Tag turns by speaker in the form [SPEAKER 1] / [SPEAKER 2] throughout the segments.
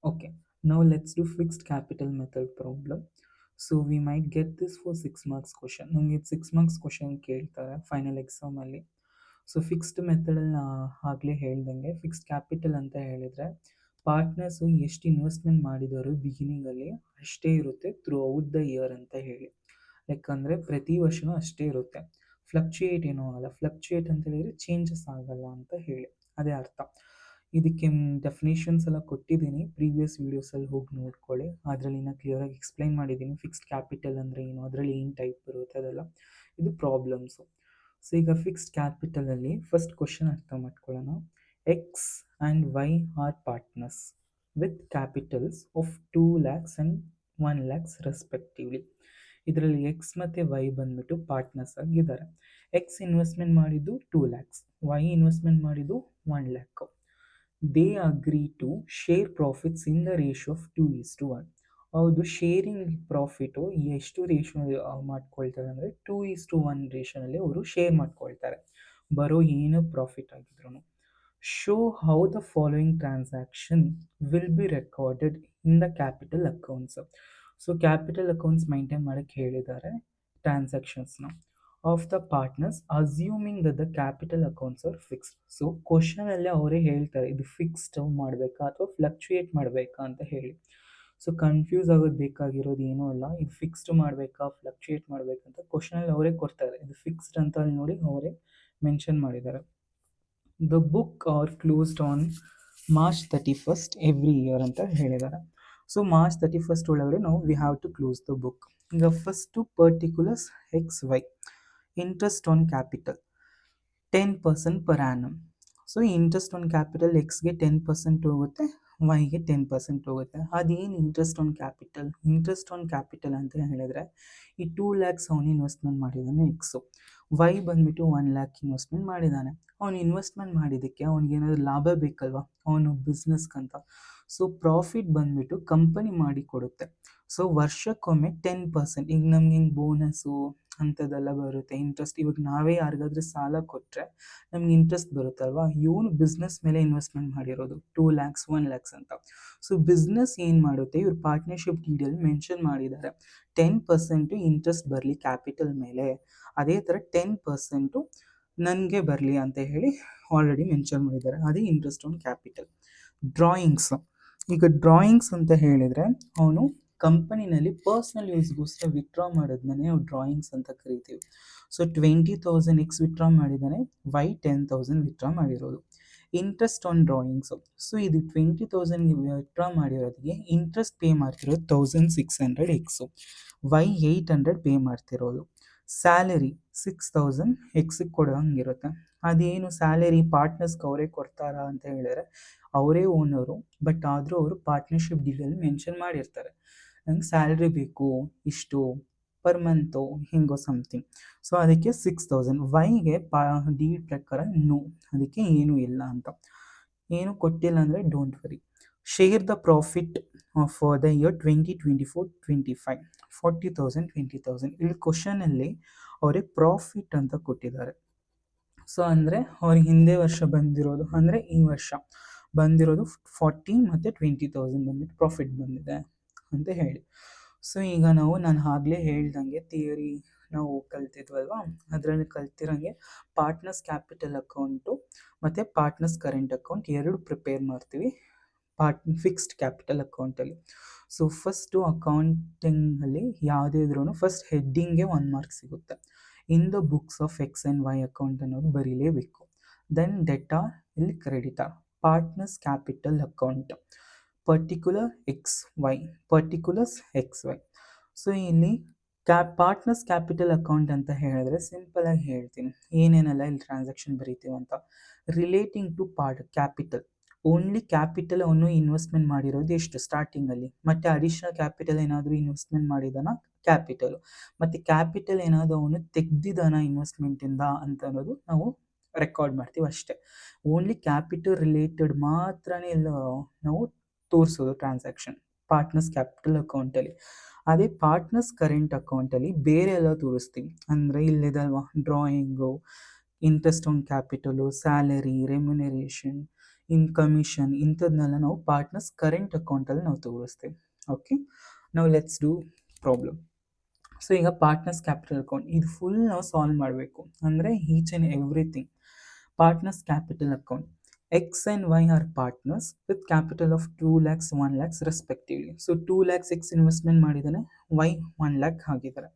[SPEAKER 1] Okay, now let's do fixed capital method problem. So we might get this for 6 marks question. ನಮಗೆ 6 marks question ಕೇಳ್ತಾರೆ final ಎಕ್ಸಾಮಲ್ಲಿ. So fixed ಮೆಥಡಲ್ಲಿ ಆಗಲೇ ಹೇಳ್ದಂಗೆ fixed capital ಅಂತ ಹೇಳಿದರೆ partners ಎಷ್ಟು ಇನ್ವೆಸ್ಟ್ಮೆಂಟ್ ಮಾಡಿದವರು ಬಿಗಿನಿಂಗಲ್ಲಿ ಅಷ್ಟೇ ಇರುತ್ತೆ ಥ್ರೂ ಔಟ್ ದ ಇಯರ್ ಅಂತ ಹೇಳಿ. ಯಾಕಂದರೆ ಪ್ರತಿ ವರ್ಷವೂ ಅಷ್ಟೇ ಇರುತ್ತೆ. ಫ್ಲಕ್ಚುಯೇಟ್ ಏನೂ ಆಗಲ್ಲ. ಫ್ಲಕ್ಚುಯೇಟ್ ಅಂತ ಹೇಳಿದರೆ ಚೇಂಜಸ್ ಆಗಲ್ಲ ಅಂತ ಹೇಳಿ, ಅದೇ ಅರ್ಥ. ಇದಕ್ಕೆ ಡೆಫಿನೇಷನ್ಸ್ ಎಲ್ಲ ಕೊಟ್ಟಿದ್ದೀನಿ, ಪ್ರೀವಿಯಸ್ ವೀಡಿಯೋಸಲ್ಲಿ ಹೋಗಿ ನೋಡ್ಕೊಳ್ಳಿ. ಅದರಲ್ಲಿ ನಾನು ಕ್ಲಿಯರಾಗಿ ಎಕ್ಸ್ಪ್ಲೈನ್ ಮಾಡಿದ್ದೀನಿ ಫಿಕ್ಸ್ಡ್ ಕ್ಯಾಪಿಟಲ್ ಅಂದರೆ ಏನು, ಅದರಲ್ಲಿ ಏನು ಟೈಪ್ ಬರುತ್ತೆ ಅದೆಲ್ಲ. ಇದು ಪ್ರಾಬ್ಲಮ್ಸು. ಸೊ ಈಗ ಫಿಕ್ಸ್ಡ್ ಕ್ಯಾಪಿಟಲಲ್ಲಿ ಫಸ್ಟ್ ಕ್ವಶನ್ ಅರ್ಥ ಮಾಡ್ಕೊಳ್ಳೋಣ. X and Y are partners with capitals of 2 lakhs and 1 lakhs respectively. ಇದರಲ್ಲಿ ಎಕ್ಸ್ ಮತ್ತು ವೈ ಬಂದ್ಬಿಟ್ಟು ಪಾರ್ಟ್ನರ್ಸ್ ಆಗಿದ್ದಾರೆ. ಎಕ್ಸ್ ಇನ್ವೆಸ್ಟ್ಮೆಂಟ್ ಮಾಡಿದ್ದು 2 lakhs, ವೈ ಇನ್ವೆಸ್ಟ್ಮೆಂಟ್ ಮಾಡಿದ್ದು 1 lakh. They agree to share profits in the ratio of 2:1. ಹೌದು, sharing profit ಎಷ್ಟು ratio ಮಾಡ್ಕೊಳ್ತಾರೆ ಅಂದರೆ 2:1 ರೇಷಿಯೋನಲ್ಲಿ ಅವರು ಶೇರ್ ಮಾಡ್ಕೊಳ್ತಾರೆ ಬರೋ ಏನು ಪ್ರಾಫಿಟ್ ಆಗಿದ್ರು. So how the following transaction will be recorded in the capital accounts. So capital accounts maintain ಮಾಡೋಕ್ಕೆ ಹೇಳಿದ್ದಾರೆ ಟ್ರಾನ್ಸಾಕ್ಷನ್ಸ್ನ of the partners assuming that the capital accounts are fixed. So ಕ್ವಶನಲ್ಲೇ ಅವರೇ ಹೇಳ್ತಾರೆ ಇದು ಫಿಕ್ಸ್ಡ್ ಮಾಡಬೇಕಾ ಅಥವಾ ಫ್ಲಕ್ಚುಯೇಟ್ ಮಾಡಬೇಕಾ ಅಂತ ಹೇಳಿ. ಸೊ ಕನ್ಫ್ಯೂಸ್ ಆಗೋದು ಬೇಕಾಗಿರೋದು ಏನೂ ಅಲ್ಲ, ಇದು ಫಿಕ್ಸ್ಡ್ ಮಾಡಬೇಕಾ ಫ್ಲಕ್ಚುಯೇಟ್ ಮಾಡಬೇಕಂತ ಕ್ವಶನಲ್ಲಿ ಅವರೇ ಕೊಡ್ತಾರೆ. ಇದು ಫಿಕ್ಸ್ಡ್ ಅಂತ ಅಲ್ಲಿ ನೋಡಿ ಅವರೇ ಮೆನ್ಷನ್ ಮಾಡಿದ್ದಾರೆ. The book are closed on March 31st every year ಅಂತ ಹೇಳಿದ್ದಾರೆ. ಸೊ ಮಾರ್ಚ್ 31st ಒಳಗಡೆ ನಾವು we have to close the book. ಈಗ first particulars X Y. Interest on capital 10% per annum. So interest on capital ಎಕ್ಸ್ಗೆ 10% ಹೋಗುತ್ತೆ, ವೈಗೆ 10% ಹೋಗುತ್ತೆ. ಅದೇನು interest on capital? Interest on capital ಅಂತ ಹೇಳಿದರೆ ಈ 2 lakhs ಅವನು ಇನ್ವೆಸ್ಟ್ಮೆಂಟ್ ಮಾಡಿದ್ದಾನೆ ಎಕ್ಸು, ವೈ ಬಂದುಬಿಟ್ಟು 1 lakh ಇನ್ವೆಸ್ಟ್ಮೆಂಟ್ ಮಾಡಿದ್ದಾನೆ. ಅವನು ಇನ್ವೆಸ್ಟ್ಮೆಂಟ್ ಮಾಡಿದ್ದಕ್ಕೆ ಅವ್ನಿಗೇನಾದರೂ ಲಾಭ ಬೇಕಲ್ವ ಅವನು ಬಿಸ್ನೆಸ್ಗಂತ. ಸೊ ಪ್ರಾಫಿಟ್ ಬಂದುಬಿಟ್ಟು ಕಂಪನಿ ಮಾಡಿ ಕೊಡುತ್ತೆ. ಸೊ ವರ್ಷಕ್ಕೊಮ್ಮೆ 10%, ಈಗ ನಮ್ಗೆ ಹಿಂಗೆ ಬೋನಸ್ಸು ಅಂಥದ್ದೆಲ್ಲ ಬರುತ್ತೆ. ಇಂಟ್ರೆಸ್ಟ್ ಇವಾಗ ನಾವೇ ಯಾರಿಗಾದ್ರೂ ಸಾಲ ಕೊಟ್ಟರೆ ನಮ್ಗೆ ಇಂಟ್ರೆಸ್ಟ್ ಬರುತ್ತಲ್ವ, ಇವನು ಬಿಸ್ನೆಸ್ ಮೇಲೆ ಇನ್ವೆಸ್ಟ್ಮೆಂಟ್ ಮಾಡಿರೋದು 2 lakhs 1 lakhs ಅಂತ. ಸೊ ಬಿಸ್ನೆಸ್ ಏನು ಮಾಡುತ್ತೆ, ಇವ್ರು ಪಾರ್ಟ್ನರ್ಶಿಪ್ ಡೀಡಲ್ಲಿ ಮೆನ್ಷನ್ ಮಾಡಿದ್ದಾರೆ 10% ಇಂಟ್ರೆಸ್ಟ್ ಬರಲಿ ಕ್ಯಾಪಿಟಲ್ ಮೇಲೆ, ಅದೇ ಥರ 10% ನನಗೆ ಬರಲಿ ಅಂತ ಹೇಳಿ ಆಲ್ರೆಡಿ ಮೆನ್ಷನ್ ಮಾಡಿದ್ದಾರೆ. ಅದೇ ಇಂಟ್ರೆಸ್ಟ್ ಆನ್ ಕ್ಯಾಪಿಟಲ್. ಡ್ರಾಯಿಂಗ್ಸ್. ಈಗ ಡ್ರಾಯಿಂಗ್ಸ್ ಅಂತ ಹೇಳಿದರೆ ಅವನು ಕಂಪನಿನಲ್ಲಿ ಪರ್ಸ್ನಲ್ ಯೂಸ್ಗೋಸ್ಕರ ವಿತ್ಡ್ರಾ ಮಾಡೋದನ್ನೇ ನಾವು ಡ್ರಾಯಿಂಗ್ಸ್ ಅಂತ ಕರಿತೀವಿ. ಸೊ 20,000 ಎಕ್ಸ್ ವಿತ್ಡ್ರಾ ಮಾಡಿದ್ದಾನೆ, ವೈ 10,000 ವಿತ್ಡ್ರಾ ಮಾಡಿರೋದು. Interest on drawings. ಸೊ ಇದು 20,000 ವಿತ್ಡ್ರಾ ಮಾಡಿರೋದಕ್ಕೆ ಇಂಟ್ರೆಸ್ಟ್ ಪೇ ಮಾಡ್ತಿರೋದು 1,600 ಎಕ್ಸು, ವೈ 800 ಪೇ ಮಾಡ್ತಿರೋದು. ಸ್ಯಾಲರಿ 6,000 ಎಕ್ಸಿಗೆ ಕೊಡೋಂಗಿರುತ್ತೆ. ಅದೇನು ಸ್ಯಾಲರಿ ಪಾರ್ಟ್ನರ್ಸ್ಗೆ ಅವರೇ ಕೊಡ್ತಾರಾ ಅಂತ ಹೇಳಿದ್ರೆ ಅವರೇ ಓನರು, ಬಟ್ ಆದರೂ ಅವರು ಪಾರ್ಟ್ನರ್ಶಿಪ್ ಡೀಲಲ್ಲಿ ಮೆನ್ಷನ್ ಮಾಡಿರ್ತಾರೆ ನಂಗೆ ಸ್ಯಾಲ್ರಿ ಬೇಕು ಇಷ್ಟು ಪರ್ ಮಂತು ಹಿಂಗೋ ಸಮಥಿಂಗ್. ಸೊ ಅದಕ್ಕೆ 6,000. ವೈಗೆ ಡೀಲ್ ಪ್ರಕಾರ ನೋ, ಅದಕ್ಕೆ ಏನೂ ಇಲ್ಲ ಅಂತ. ಏನು ಕೊಟ್ಟಿಲ್ಲ ಅಂದರೆ don't worry. Share the profit for the year 2024-25 40,000 20,000. ಇಲ್ಲಿ ಕ್ವಶನಲ್ಲಿ ಅವರೇ ಪ್ರಾಫಿಟ್ ಅಂತ ಕೊಟ್ಟಿದ್ದಾರೆ. ಸೊ ಅಂದರೆ ಅವ್ರಿಗೆ ಹಿಂದೆ ವರ್ಷ ಬಂದಿರೋದು ಅಂದರೆ ಈ ವರ್ಷ ಬಂದಿರೋದು 40 ಮತ್ತು 20,000 ಬಂದ್ಬಿಟ್ಟು ಪ್ರಾಫಿಟ್ ಬಂದಿದೆ ಅಂತ ಹೇಳಿ. ಸೊ ಈಗ ನಾನು ಆಗಲೇ ಹೇಳ್ದಂಗೆ ಥಿಯರಿ ನಾವು ಕಲ್ತಿದ್ವಲ್ವ, ಅದರಲ್ಲಿ ಕಲ್ತಿರೋಂಗೆ ಪಾರ್ಟ್ನರ್ಸ್ ಕ್ಯಾಪಿಟಲ್ ಅಕೌಂಟು ಮತ್ತು ಪಾರ್ಟ್ನರ್ಸ್ ಕರೆಂಟ್ ಅಕೌಂಟ್ ಎರಡು ಪ್ರಿಪೇರ್ ಮಾಡ್ತೀವಿ ಫಿಕ್ಸ್ಡ್ ಕ್ಯಾಪಿಟಲ್ ಅಕೌಂಟಲ್ಲಿ. ಸೊ ಫಸ್ಟು ಅಕೌಂಟಿಂಗಲ್ಲಿ ಯಾವುದೇ ಇದ್ರೂ ಫಸ್ಟ್ ಹೆಡ್ಡಿಂಗ್ಗೆ 1 ಮಾರ್ಕ್ ಸಿಗುತ್ತೆ. In the books of X and Y account ಅನ್ನೋದು ಬರೀಲೇಬೇಕು. ದೆನ್ ಡೆಟಾರ್, ಇಲ್ಲಿ creditor. Partners capital account particular X Y, particulars X Y. So ಇಲ್ಲಿ ಪಾರ್ಟ್ನರ್ಸ್ ಕ್ಯಾಪಿಟಲ್ ಅಕೌಂಟ್ ಅಂತ ಹೇಳಿದ್ರೆ ಸಿಂಪಲಾಗಿ ಹೇಳ್ತೀನಿ ಏನೇನೆಲ್ಲ ಇಲ್ಲಿ ಟ್ರಾನ್ಸಾಕ್ಷನ್ ಬರೀತೀವಿ ಅಂತ. Relating to capital, only capital ಅವನು ಇನ್ವೆಸ್ಟ್ಮೆಂಟ್ ಮಾಡಿರೋದು ಎಷ್ಟು ಸ್ಟಾರ್ಟಿಂಗಲ್ಲಿ, ಮತ್ತು ಅಡಿಷ್ನಲ್ ಕ್ಯಾಪಿಟಲ್ ಏನಾದರೂ ಇನ್ವೆಸ್ಟ್ಮೆಂಟ್ ಮಾಡಿದಾನ ಕ್ಯಾಪಿಟಲು, ಮತ್ತು ಕ್ಯಾಪಿಟಲ್ ಏನಾದರೂ ಅವನು ತೆಗ್ದಿದ್ದಾನ ಇನ್ವೆಸ್ಟ್ಮೆಂಟಿಂದ ಅಂತ ಅನ್ನೋದು ನಾವು ರೆಕಾರ್ಡ್ ಮಾಡ್ತೀವಿ ಅಷ್ಟೇ. ಓನ್ಲಿ ಕ್ಯಾಪಿಟಲ್ ರಿಲೇಟೆಡ್ ಮಾತ್ರನೇ ಎಲ್ಲ ನಾವು ತೋರಿಸೋದು ಟ್ರಾನ್ಸಾಕ್ಷನ್ ಪಾರ್ಟ್ನರ್ಸ್ ಕ್ಯಾಪಿಟಲ್ ಅಕೌಂಟಲ್ಲಿ. ಅದೇ ಪಾರ್ಟ್ನರ್ಸ್ ಕರೆಂಟ್ ಅಕೌಂಟಲ್ಲಿ ಬೇರೆ ಎಲ್ಲ ತೋರಿಸ್ತೀವಿ. ಅಂದರೆ ಇಲ್ಲಿದಲ್ವಾ drawing, interest on capital, salary, remuneration, in commission ಇಂಥದ್ನೆಲ್ಲ ನಾವು ಪಾರ್ಟ್ನರ್ಸ್ ಕರೆಂಟ್ ಅಕೌಂಟಲ್ಲಿ ನಾವು ತೋರಿಸ್ತೇವೆ. ಓಕೆ, ನಾವು ಲೆಟ್ಸ್ ಡೂ ಪ್ರಾಬ್ಲಮ್. ಸೊ ಈಗ ಪಾರ್ಟ್ನರ್ಸ್ ಕ್ಯಾಪಿಟಲ್ ಅಕೌಂಟ್ ಇದು ಫುಲ್ ನಾವು ಸಾಲ್ವ್ ಮಾಡಬೇಕು, ಅಂದರೆ each and everything. Partners capital account, X and Y are partners with capital of 2 lakhs 1 lakhs respectively. So 2 lakhs X investment ಮಾಡಿದ್ದಾನೆ, Y 1 lakh ಹಾಕಿದ್ದಾರೆ.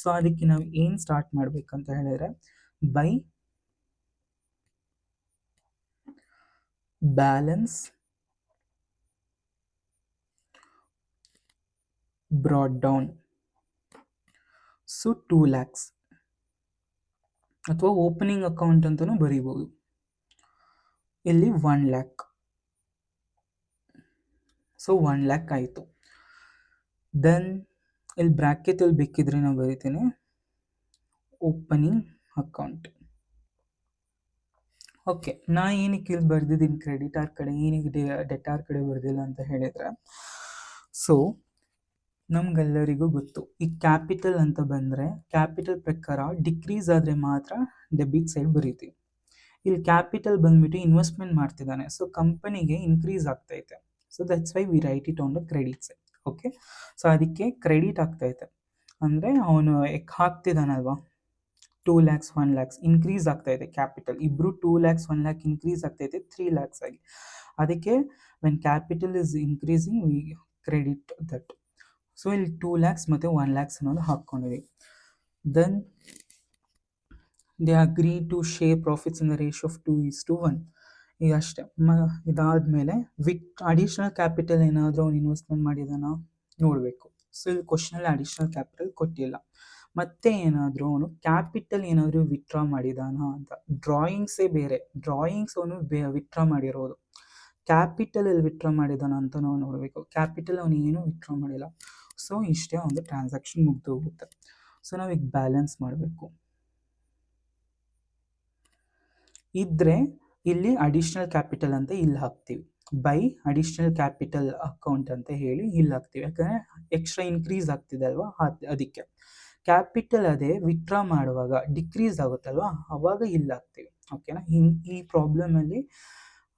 [SPEAKER 1] So ಅದಕ್ಕೆ ನಾವು ಏನು ಸ್ಟಾರ್ಟ್ ಮಾಡಬೇಕಂತ ಹೇಳಿದರೆ, by balance brought down. So 2 lakhs ಅಥವಾ opening account ಅಂತಲೂ ಬರೀಬೋದು. ಇಲ್ಲಿ 1 lakh, ಸೊ 1 lakh ಆಯಿತು. ದೆನ್ ಇಲ್ಲಿ ಬ್ರ್ಯಾಕೆಟಲ್ಲಿ ಬೇಕಿದ್ರೆ ನಾವು ಬರಿತೀನಿ ಓಪನಿಂಗ್ ಅಕೌಂಟ್. ಓಕೆ, ನಾ ಏನಕ್ಕೆ ಇಲ್ಲಿ ಬರ್ದಿದ್ದೀನಿ ಕ್ರೆಡಿಟಾರ್ ಕಡೆ, ಏನಕ್ಕೆ ಡೆಟಾರ್ ಕಡೆ ಬರ್ದಿಲ್ಲ ಅಂತ ಹೇಳಿದರೆ, ಸೊ ನಮ್ಗೆಲ್ಲರಿಗೂ ಗೊತ್ತು ಈ ಕ್ಯಾಪಿಟಲ್ ಅಂತ ಬಂದರೆ ಕ್ಯಾಪಿಟಲ್ ಪ್ರಕಾರ ಡಿಕ್ರೀಸ್ ಆದರೆ ಮಾತ್ರ ಡೆಬಿಟ್ ಸೈಡ್ ಬರೀತೀವಿ. ಇಲ್ಲಿ ಕ್ಯಾಪಿಟಲ್ ಬಂದ್ಬಿಟ್ಟು ಇನ್ವೆಸ್ಟ್ಮೆಂಟ್ ಮಾಡ್ತಿದ್ದಾನೆ, ಸೊ ಕಂಪನಿಗೆ ಇನ್ಕ್ರೀಸ್ ಆಗ್ತೈತೆ. So that's why we write it on the credit side. Okay, so ಅದಕ್ಕೆ ಕ್ರೆಡಿಟ್ ಆಗ್ತೈತೆ ಅಂದರೆ ಅವನು ಹಾಕ್ತಿದ್ದಾನಲ್ವಾ 2 lakhs 1 lakhs ಇನ್ಕ್ರೀಸ್ ಆಗ್ತಾಯಿದೆ ಕ್ಯಾಪಿಟಲ್. ಇಬ್ಬರು 2 lakhs 1 lakh ಇನ್ಕ್ರೀಸ್ ಆಗ್ತೈತೆ 3 lakhs ಆಗಿ. ಅದಕ್ಕೆ when capital is increasing we credit that. So ಇಲ್ಲಿ 2 lakhs ಮತ್ತು 1 lakhs ಅನ್ನೋದು ಹಾಕ್ಕೊಂಡಿವಿ. Then they agree to share profits in the ratio of 2:1. ಈಗ ಅಷ್ಟೇ. ಇದಾದಮೇಲೆ ಅಡಿಷ್ನಲ್ ಕ್ಯಾಪಿಟಲ್ ಏನಾದರೂ ಅವ್ನು ಇನ್ವೆಸ್ಟ್ಮೆಂಟ್ ಮಾಡಿದಾನ ನೋಡಬೇಕು. ಸೊ ಇಲ್ಲಿ ಕ್ವಶನಲ್ಲಿ ಅಡಿಷ್ನಲ್ ಕ್ಯಾಪಿಟಲ್ ಕೊಟ್ಟಿಲ್ಲ. ಮತ್ತೆ ಏನಾದರೂ ಅವನು ಕ್ಯಾಪಿಟಲ್ ಏನಾದರೂ ವಿತ್ಡ್ರಾ ಮಾಡಿದಾನ ಅಂತ. ಡ್ರಾಯಿಂಗ್ಸೇ ಬೇರೆ, ಡ್ರಾಯಿಂಗ್ಸ್ ಅವನು ವಿತ್ಡ್ರಾ ಮಾಡಿರೋದು. ಕ್ಯಾಪಿಟಲಲ್ಲಿ ವಿತ್ಡ್ರಾ ಮಾಡಿದಾನ ಅಂತ ನಾವು ನೋಡಬೇಕು. ಕ್ಯಾಪಿಟಲ್ ಅವನು ಏನೂ ವಿತ್ಡ್ರಾ ಮಾಡಿಲ್ಲ. ಸೊ ಇಷ್ಟೇ ಒಂದು ಟ್ರಾನ್ಸಾಕ್ಷನ್ ಮುಗ್ದು ಹೋಗುತ್ತೆ. ಸೊ ನಾವೀಗ ಬ್ಯಾಲೆನ್ಸ್ ಮಾಡಬೇಕು. ಇದ್ರೆ ಇಲ್ಲಿ ಅಡಿಷ್ನಲ್ ಕ್ಯಾಪಿಟಲ್ ಅಂತ ಇಲ್ಲಿ ಹಾಕ್ತೀವಿ, ಬೈ ಅಡಿಷ್ನಲ್ ಕ್ಯಾಪಿಟಲ್ ಅಕೌಂಟ್ ಅಂತ ಹೇಳಿ ಇಲ್ಲಿ ಹಾಕ್ತೀವಿ. ಯಾಕಂದರೆ ಎಕ್ಸ್ಟ್ರಾ ಇನ್ಕ್ರೀಸ್ ಆಗ್ತಿದೆ ಅಲ್ವಾ, ಅದಕ್ಕೆ. ಕ್ಯಾಪಿಟಲ್ ಅದೇ ವಿತ್ಡ್ರಾ ಮಾಡುವಾಗ ಡಿಕ್ರೀಸ್ ಆಗುತ್ತಲ್ವಾ, ಅವಾಗ ಇಲ್ಲಿ ಹಾಕ್ತೀವಿ. ಓಕೆನಾ, ಈ ಪ್ರಾಬ್ಲಮಲ್ಲಿ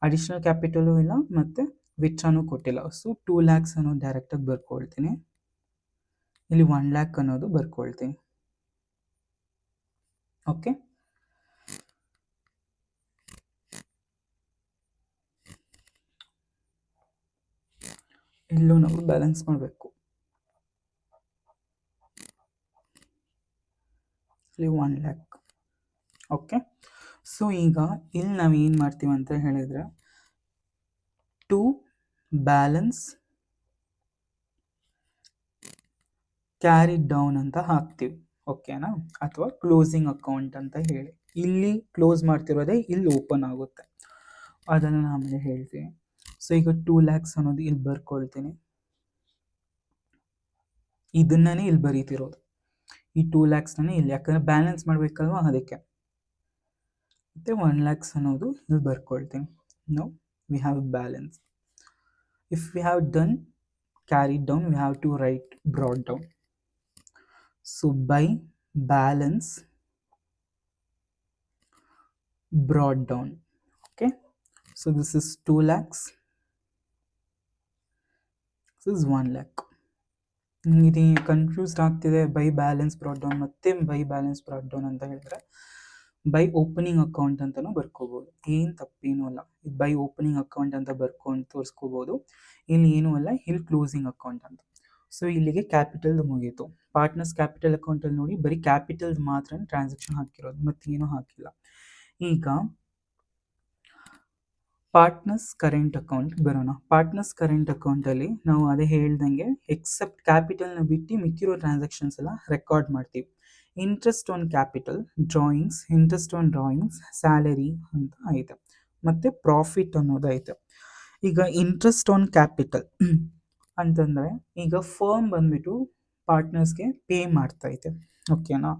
[SPEAKER 1] ಅಡಿಷ್ನಲ್ ಕ್ಯಾಪಿಟಲು ಇಲ್ಲ ಮತ್ತು ವಿತ್ಡ್ರಾನು ಕೊಟ್ಟಿಲ್ಲ. ಸೊ 2 lakhs ಅನ್ನೋದು ಡೈರೆಕ್ಟಾಗಿ ಬರ್ಕೊಳ್ತೀನಿ, ಇಲ್ಲಿ 1 lakh ಅನ್ನೋದು ಬರ್ಕೊಳ್ತೀನಿ. ಓಕೆ, ಇಲ್ಲೂ ನಾವು ಬ್ಯಾಲೆನ್ಸ್ ಮಾಡಬೇಕು. ಇಲ್ಲಿ 1 lakh. ಓಕೆ, ಸೊ ಈಗ ಇಲ್ಲಿ ನಾವು ಏನು ಮಾಡ್ತೀವಿ ಅಂತ ಹೇಳಿದರೆ, ಟು ಬ್ಯಾಲೆನ್ಸ್ ಕ್ಯಾರಿ ಡೌನ್ ಅಂತ ಹಾಕ್ತೀವಿ. ಓಕೆನಾ, ಅಥವಾ ಕ್ಲೋಸಿಂಗ್ ಅಕೌಂಟ್ ಅಂತ ಹೇಳಿ. ಇಲ್ಲಿ ಕ್ಲೋಸ್ ಮಾಡ್ತಿರೋದೇ ಇಲ್ಲಿ ಓಪನ್ ಆಗುತ್ತೆ, ಅದನ್ನು ನಾನು ಆಮೇಲೆ ಹೇಳ್ತೀನಿ. ಸೊ ಈಗ 2 lakhs ಅನ್ನೋದು ಇಲ್ಲಿ ಬರ್ಕೊಳ್ತೀನಿ. ಇದನ್ನೇ ಇಲ್ಲಿ ಬರೀತಿರೋದು, ಈ 2 lakhsನೇ ಇಲ್ಲಿ, ಯಾಕಂದರೆ ಬ್ಯಾಲೆನ್ಸ್ ಮಾಡಬೇಕಲ್ವ ಅದಕ್ಕೆ. ಮತ್ತು 1 lakhs ಅನ್ನೋದು ಇಲ್ಲಿ ಬರ್ಕೊಳ್ತೀನಿ. No we have balance. If we have done carry down we have to write brought down. So by balance brought down. Okay, so this is 2 lakhs, this is 1 lakh. ಇದು confused ಆಗ್ತಿದೆ by balance brought down ಮತ್ತು by balance brought down ಅಂತ ಹೇಳಿದ್ರೆ, by opening account ಅಂತಲೂ ಬರ್ಕೋಬೋದು, ಏನು ತಪ್ಪೇನೂ ಅಲ್ಲ. ಇದು by opening account ಅಂತ ಬರ್ಕೊಂಡು ತೋರಿಸ್ಕೋಬೋದು. ಇಲ್ಲಿ ಏನೂ ಅಲ್ಲ, ಇಲ್ಲಿ ಕ್ಲೋಸಿಂಗ್ ಅಕೌಂಟ್ ಅಂತ. ಸೊ ಇಲ್ಲಿಗೆ ಕ್ಯಾಪಿಟಲ್ದು ಮುಗೀತು. ಪಾರ್ಟ್ನರ್ಸ್ ಕ್ಯಾಪಿಟಲ್ ಅಕೌಂಟಲ್ಲಿ ನೋಡಿ ಬರೀ ಕ್ಯಾಪಿಟಲ್ದು ಮಾತ್ರ ಟ್ರಾನ್ಸಾಕ್ಷನ್ ಹಾಕಿರೋದು, ಮತ್ತೇನೂ ಹಾಕಿಲ್ಲ. ಈಗ ಪಾರ್ಟ್ನರ್ಸ್ ಕರೆಂಟ್ ಅಕೌಂಟ್ ಬರೋಣ. ಪಾರ್ಟ್ನರ್ಸ್ ಕರೆಂಟ್ ಅಕೌಂಟಲ್ಲಿ ನಾವು ಅದೇ ಹೇಳ್ದಂಗೆ ಎಕ್ಸೆಪ್ಟ್ ಕ್ಯಾಪಿಟಲ್ನ ಬಿಟ್ಟು ಮಿಕ್ಕಿರೋ ಟ್ರಾನ್ಸಾಕ್ಷನ್ಸ್ ಎಲ್ಲ ರೆಕಾರ್ಡ್ ಮಾಡ್ತೀವಿ. Interest on capital, drawings, interest on drawings, salary ಅಂತ ಐತೆ, ಮತ್ತು ಪ್ರಾಫಿಟ್ ಅನ್ನೋದು ಐತೆ. ಈಗ ಇಂಟ್ರೆಸ್ಟ್ ಆನ್ ಕ್ಯಾಪಿಟಲ್ ಅಂತಂದರೆ ಈಗ ಫರ್ಮ್ ಬಂದ್ಬಿಟ್ಟು ಪಾರ್ಟ್ನರ್ಸ್ಗೆ ಪೇ ಮಾಡ್ತೈತೆ. ಓಕೆನಾ,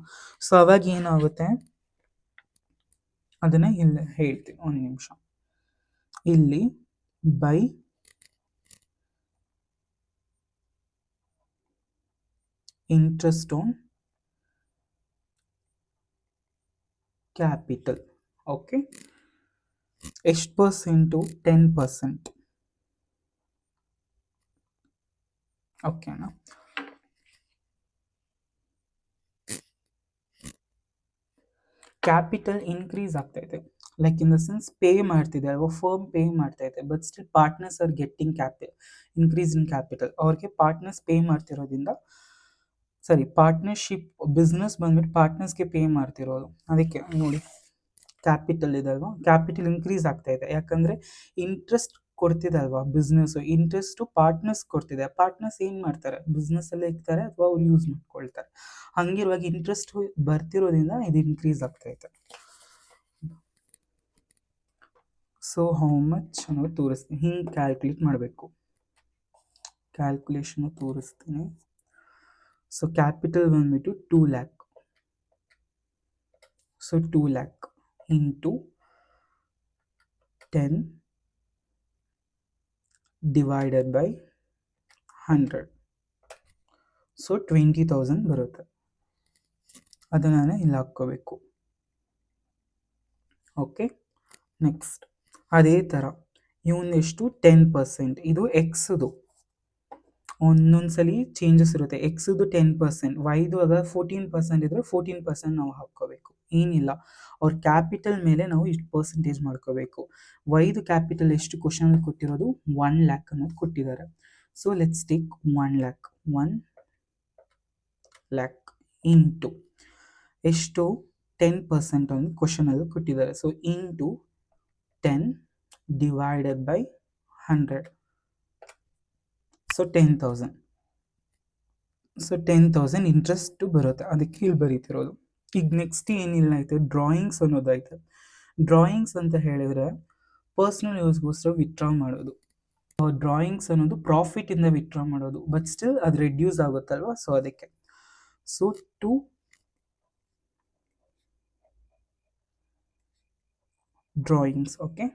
[SPEAKER 1] ಸೊ ಅವಾಗ ಏನಾಗುತ್ತೆ ಅದನ್ನು ಇಲ್ಲಿ ಹೇಳ್ತೀನಿ, ಒಂದು ನಿಮಿಷ. ಇಲ್ಲಿ by interest on capital. Okay, ಎಷ್ಟು ಪರ್ಸೆಂಟು? 10%. ಓಕೆನಾ? ಕ್ಯಾಪಿಟಲ್ ಇನ್ಕ್ರೀಸ್ ಆಗ್ತಾ ಇದೆ, like in the sense pay ಮಾಡ್ತಿದೆ ಅಲ್ವಾ, ಫರ್ಮ್ ಪೇ ಮಾಡ್ತಾ ಇದೆ, but still partners are getting capital, increase in capital. ಅವ್ರಿಗೆ ಪಾರ್ಟ್ನರ್ಸ್ ಪೇ ಮಾಡ್ತಿರೋದ್ರಿಂದ, ಸರಿ, ಪಾರ್ಟ್ನರ್ಶಿಪ್ ಬಿಸ್ನೆಸ್ ಬಂದ್ಬಿಟ್ಟು ಪಾರ್ಟ್ನರ್ಸ್ಗೆ ಪೇ ಮಾಡ್ತಿರೋದು, ಅದಕ್ಕೆ ನೋಡಿ ಕ್ಯಾಪಿಟಲ್ ಇದೆ ಅಲ್ವಾ, ಕ್ಯಾಪಿಟಲ್ ಇನ್ಕ್ರೀಸ್ ಆಗ್ತಾ ಇದೆ. ಯಾಕಂದರೆ ಇಂಟ್ರೆಸ್ಟ್ ಕೊಡ್ತಿದೆ ಅಲ್ವಾ ಬಿಸ್ನೆಸ್ಸು, ಇಂಟ್ರೆಸ್ಟು ಪಾರ್ಟ್ನರ್ಸ್ ಕೊಡ್ತಿದೆ. ಪಾರ್ಟ್ನರ್ಸ್ ಏನು ಮಾಡ್ತಾರೆ, ಬಿಸ್ನೆಸ್ಸಲ್ಲೇ ಇರ್ತಾರೆ ಅಥವಾ ಅವ್ರು ಯೂಸ್ ಮಾಡ್ಕೊಳ್ತಾರೆ. ಹಂಗಿರುವಾಗ ಇಂಟ್ರೆಸ್ಟ್ ಬರ್ತಿರೋದ್ರಿಂದ ಇದು ಇನ್ಕ್ರೀಸ್ ಆಗ್ತೈತೆ. ಸೊ ಹೌ ಮಚ್ ಅನ್ನೋದು ತೋರಿಸ್ತೀನಿ, ಹಿಂಗೆ ಕ್ಯಾಲ್ಕುಲೇಟ್ ಮಾಡಬೇಕು. ಕ್ಯಾಲ್ಕುಲೇಷನ್ ತೋರಿಸ್ತೀನಿ. ಸೊ ಕ್ಯಾಪಿಟಲ್ ಬಂದ್ಬಿಟ್ಟು 2 lakh. So 2 lakh into 10 divided by 100. So 20,000 ಬರುತ್ತೆ. ಅದನ್ನು ಇಲ್ಲಿ ಹಾಕ್ಕೋಬೇಕು. ಓಕೆ, ನೆಕ್ಸ್ಟ್ ಅದೇ ಥರ ಇವನ್ನೆಷ್ಟು 10%, ಇದು ಎಕ್ಸ್ದು ಒಂದೊಂದ್ಸಲಿ ಚೇಂಜಸ್ ಇರುತ್ತೆ. ಎಕ್ಸ್ದು 10%, ವೈದು ಅದ 14% ಇದ್ರೆ 14% ನಾವು ಹಾಕ್ಕೋಬೇಕು. ಏನಿಲ್ಲ, ಅವ್ರ ಕ್ಯಾಪಿಟಲ್ ಮೇಲೆ ನಾವು ಇಷ್ಟು ಪರ್ಸೆಂಟೇಜ್ ಮಾಡ್ಕೋಬೇಕು. ವೈದು ಕ್ಯಾಪಿಟಲ್ ಎಷ್ಟು ಕ್ವಶನ್ ಕೊಟ್ಟಿರೋದು 1 lakh ಅನ್ನೋದು ಕೊಟ್ಟಿದ್ದಾರೆ. So let's take 1 lakh. 1 lakh into ಎಷ್ಟು 10% ಒಂದು ಕ್ವಶನಲ್ಲಿ ಕೊಟ್ಟಿದ್ದಾರೆ. So into 10 divided by 100. So 10,000. So 10,000 interest ಬರುತ್ತೆ, ಅದಕ್ಕೆ ಇಲ್ಲಿ ಬರೀತಿರೋದು. ಈಗ ನೆಕ್ಸ್ಟ್ ಏನಿಲ್ಲ ಐತೆ, ಡ್ರಾಯಿಂಗ್ಸ್ ಅನ್ನೋದೈತೆ. ಡ್ರಾಯಿಂಗ್ಸ್ ಅಂತ ಹೇಳಿದರೆ ಪರ್ಸ್ನಲ್ ಯೂಸ್ಗೋಸ್ಕರ ವಿತ್ಡ್ರಾ ಮಾಡೋದು. ಡ್ರಾಯಿಂಗ್ಸ್ ಅನ್ನೋದು ಪ್ರಾಫಿಟಿಂದ ವಿತ್ಡ್ರಾ ಮಾಡೋದು, ಬಟ್ ಸ್ಟಿಲ್ ಅದು ರೆಡ್ಯೂಸ್ ಆಗುತ್ತಲ್ವ, ಸೊ ಅದಕ್ಕೆ. So to drawings, okay,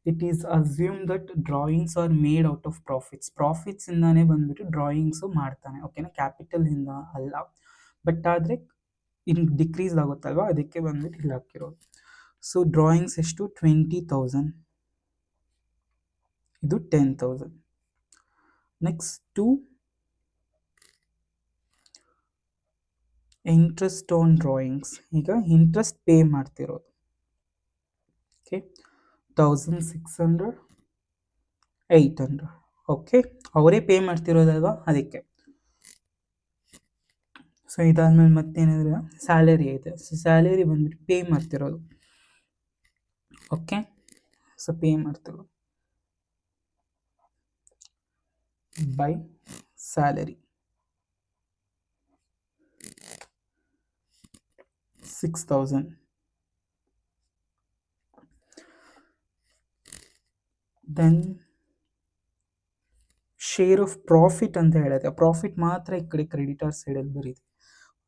[SPEAKER 1] it is assumed that drawings are made out of profits ಇಂದಾನೆ ಬಂದ್ಬಿಟ್ಟು ಡ್ರಾಯಿಂಗ್ಸ್ ಮಾಡ್ತಾನೆ. ಓಕೆನಾ, ಕ್ಯಾಪಿಟಲ್ ಇಂದ ಅಲ್ಲ, ಬಟ್ ಆದರೆ ಇನ್ ಡಿಕ್ರೀಸ್ ಆಗುತ್ತಲ್ವ, ಅದಕ್ಕೆ ಬಂದ್ಬಿಟ್ಟು ಇಲ್ಲಿ ಹಾಕಿರೋದು. ಸೊ ಡ್ರಾಯಿಂಗ್ಸ್ ಎಷ್ಟು 20,000, ಇದು 10,000. ನೆಕ್ಸ್ಟ್ ಇಂಟ್ರೆಸ್ಟ್ ಆನ್ ಡ್ರಾಯಿಂಗ್ಸ್, ಈಗ ಇಂಟ್ರೆಸ್ಟ್ ಪೇ ಮಾಡ್ತಿರೋದು. ಓಕೆ, 1,600, 800. ಓಕೆ, ಅವರೇ ಪೇ ಮಾಡ್ತಿರೋದಲ್ವಾ, ಅದಕ್ಕೆ. ಸೊ ಇದಾದ್ಮೇಲೆ ಮತ್ತೇನಿದ್ರೆ ಸ್ಯಾಲರಿ ಐತೆ. ಸೊ ಸ್ಯಾಲರಿ ಬಂದ್ಬಿಟ್ಟು ಪೇ ಮಾಡ್ತಿರೋದು. ಓಕೆ, ಸೊ ಪೇ ಮಾಡ್ತಿರೋದು by salary 6,000. Then share of profit ಅಂತ ಹೇಳುತ್ತೆ. ಪ್ರಾಫಿಟ್ ಮಾತ್ರ ಈ ಕಡೆ ಕ್ರೆಡಿಟರ್ ಸೈಡಲ್ಲಿ ಬರೀದೆ,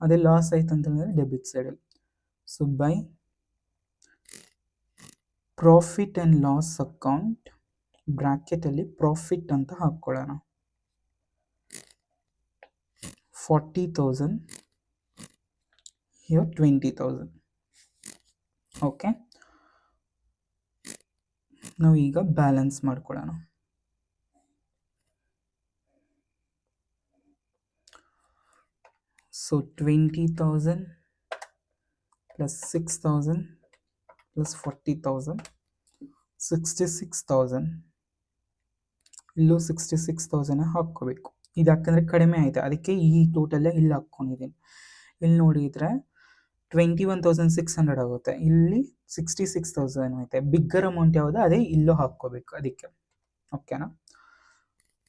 [SPEAKER 1] ಅದೇ ಲಾಸ್ ಆಯ್ತು ಅಂತಂದರೆ ಡೆಬಿಟ್ ಸೈಡಲ್ಲಿ. So by profit and loss account ಬ್ರ್ಯಾಕೆಟಲ್ಲಿ ಪ್ರಾಫಿಟ್ ಅಂತ ಹಾಕ್ಕೊಳ್ಳೋಣ. 40,000, here 20,000. ಓಕೆ, ನಾವು ಈಗ ಬ್ಯಾಲೆನ್ಸ್ ಮಾಡ್ಕೊಳ್ಳೋಣ. So 20,000 plus 6,000 plus 40,000, 66,000. ಇಲ್ಲೂ 66,000 ಹಾಕ್ಕೋಬೇಕು. ಇದು ಯಾಕಂದರೆ ಕಡಿಮೆ ಆಯಿತು, ಅದಕ್ಕೆ ಈ ಟೋಟಲ್ಲೇ ಇಲ್ಲಿ ಹಾಕ್ಕೊಂಡಿದ್ದೀನಿ. ಇಲ್ಲಿ ನೋಡಿದರೆ 21,600 ಆಗುತ್ತೆ, ಇಲ್ಲಿ 66,000 ಐತೆ. ಬಿಗ್ಗರ್ ಅಮೌಂಟ್ ಯಾವುದು ಅದೇ ಇಲ್ಲೂ ಹಾಕ್ಕೋಬೇಕು, ಅದಕ್ಕೆ. ಓಕೆನಾ,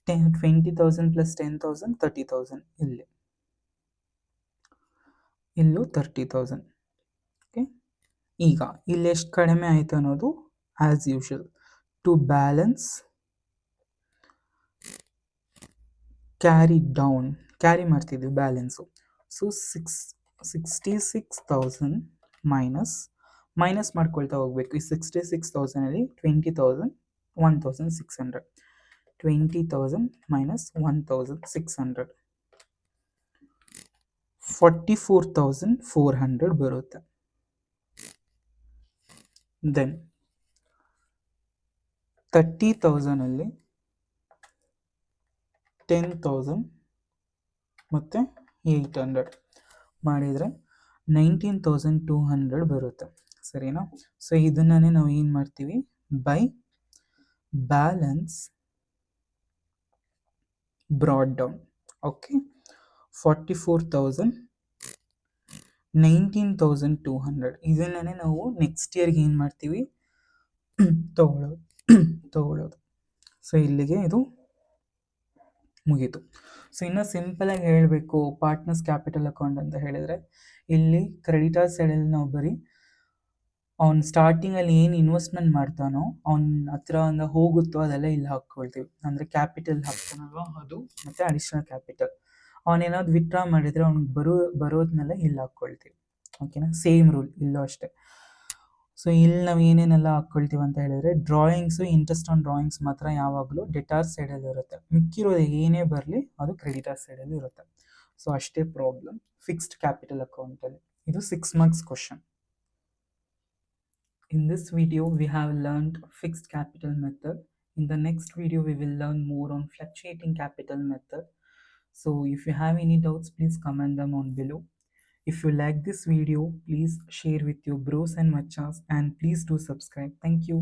[SPEAKER 1] 20,000 ಪ್ಲಸ್ 10,000 30,000, ಇಲ್ಲೂ 30,000. ಓಕೆ, ಈಗ ಇಲ್ಲಿ ಎಷ್ಟು ಕಡಿಮೆ ಆಯಿತು ಅನ್ನೋದು as usual to balance carry down, carry ಮಾಡ್ತಿದ್ವಿ ಬ್ಯಾಲೆನ್ಸು. ಸೊ 66,000 ಮೈನಸ್ ಮಾಡ್ಕೊಳ್ತಾ ಹೋಗ್ಬೇಕು. ಈ 66,000ಅಲ್ಲಿ 20,000 1,600, 20,000 ಮೈನಸ್ 1,600, 44,400 ಬರುತ್ತೆ. ದೆನ್ 30,000ಅಲ್ಲಿ 10,000 ಮತ್ತು 800 ಮಾಡಿದರೆ 19,200 ಬರುತ್ತೆ. ಸರಿನಾ? ಸೊ ಇದನ್ನೇ ನಾವು ಏನು ಮಾಡ್ತೀವಿ, by balance brought down. Okay, 44,000, 19,200 ಇದನ್ನೇ ನಾವು ನೆಕ್ಸ್ಟ್ ಇಯರ್ಗೆ ಏನು ಮಾಡ್ತೀವಿ, ತಗೊಳ್ಳೋದು. ಸೊ ಇಲ್ಲಿಗೆ ಇದು ಮುಗೀತು. ಸೊ ಇನ್ನು ಸಿಂಪಲಾಗಿ ಹೇಳಬೇಕು ಪಾರ್ಟ್ನರ್ಸ್ ಕ್ಯಾಪಿಟಲ್ ಅಕೌಂಟ್ ಅಂತ ಹೇಳಿದರೆ, ಇಲ್ಲಿ ಕ್ರೆಡಿಟರ್ ಸೈಡಲ್ಲಿ ನಾವು ಬರೀ ಅವ್ನು ಸ್ಟಾರ್ಟಿಂಗಲ್ಲಿ ಏನು ಇನ್ವೆಸ್ಟ್ಮೆಂಟ್ ಮಾಡ್ತಾನೋ ಅವ್ನ ಹತ್ರ ಹೋಗುತ್ತೋ ಅದೆಲ್ಲ ಇಲ್ಲಿ ಹಾಕ್ಕೊಳ್ತೀವಿ. ಅಂದರೆ ಕ್ಯಾಪಿಟಲ್ ಹಾಕ್ತಾನಲ್ವ ಅದು, ಮತ್ತು ಅಡಿಷ್ನಲ್ ಕ್ಯಾಪಿಟಲ್. ಅವನೇನಾದ್ರು ವಿತ್ಡ್ರಾ ಮಾಡಿದರೆ ಅವ್ನಿಗೆ ಬರೋದನ್ನೆಲ್ಲ ಇಲ್ಲಿ ಹಾಕ್ಕೊಳ್ತೀವಿ. ಓಕೆನಾ? ಸೇಮ್ ರೂಲ್ ಇಲ್ಲೂ ಅಷ್ಟೇ. ಸೊ ಇಲ್ಲಿ ನಾವು ಏನೇನೆಲ್ಲ ಹಾಕ್ಕೊಳ್ತೀವಿ ಅಂತ ಹೇಳಿದರೆ, ಡ್ರಾಯಿಂಗ್ಸು, ಇಂಟ್ರೆಸ್ಟ್ ಆನ್ ಡ್ರಾಯಿಂಗ್ಸ್ ಮಾತ್ರ ಯಾವಾಗಲೂ ಡೆಟಾರ್ ಸೈಡಲ್ಲಿ ಇರುತ್ತೆ. ಮಿಕ್ಕಿರೋದು ಏನೇ ಬರಲಿ ಅದು ಕ್ರೆಡಿಟರ್ ಸೈಡಲ್ಲಿ ಇರುತ್ತೆ. ಸೊ ಅಷ್ಟೇ ಪ್ರಾಬ್ಲಮ್ ಫಿಕ್ಸ್ಡ್ ಕ್ಯಾಪಿಟಲ್ ಅಕೌಂಟಲ್ಲಿ. ಇದು 6 marks question. In this video, we have learned fixed capital method. In the next video, we will learn more on fluctuating capital method. So if you have any doubts, please comment them on below. If you like this video, please share with your bros and machas, and please do subscribe. Thank you.